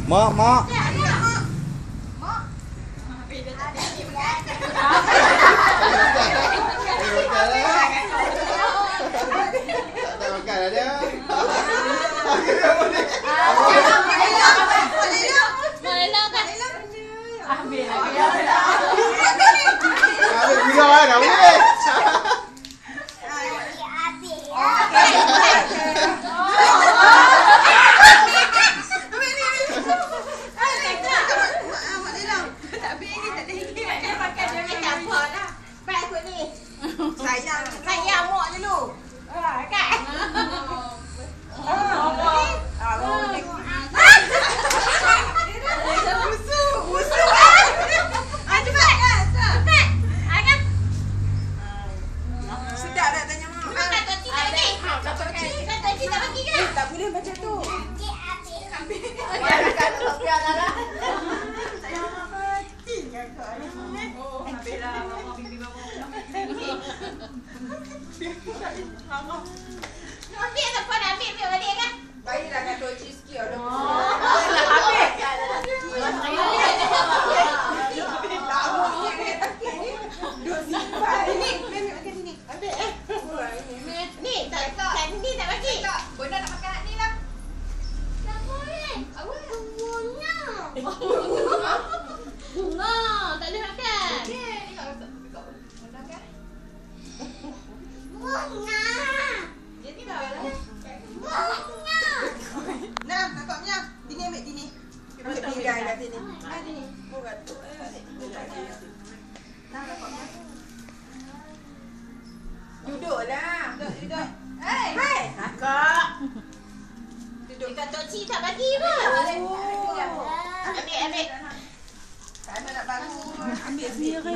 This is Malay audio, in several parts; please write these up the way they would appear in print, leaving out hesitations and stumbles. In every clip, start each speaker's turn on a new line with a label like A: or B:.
A: Mak, mak.
B: Duduklah. Duduk. Hai. Kakak. Duduk. Kata cik tak bagi pun. Ambil. Saya nak bangun. Ambil sendiri.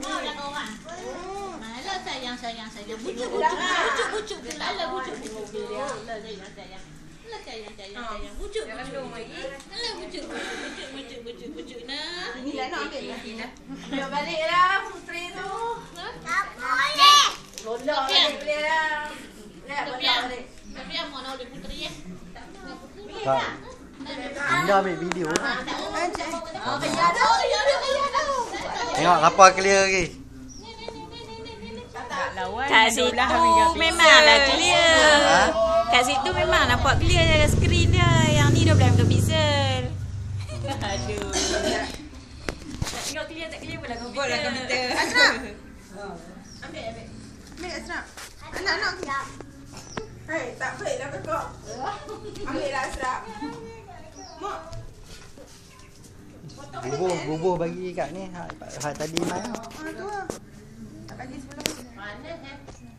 B: Mau dah orang. Malah sayang. Bujuk. Alah bujuk. Alah sayang. Sayang. Bujuk. Alah bujuk. Nah. Inilah nak ambil lah. Ambil baliklah puteri tu. Tak boleh. Lola boleh lah. Tapi yang mana oleh puteri ya?
A: Tak. Indah ambil video. Tengok lapar clear lagi.
C: Kat situ memanglah clear. Kat situ memang nampak clear skrin dia. Yang ni 12 megapixel.
B: Aduh.
C: Nak tengok clear tak clear pun lah
B: Buat lah komputer.
D: Asraf.
B: Ambil.
D: Ambil Asraf. Anak. Hei, tak baik dah kau. Ambil lah Asraf. Mak.
A: Bubuh bagi kat ni. Hak tadi main.
D: Tu lah.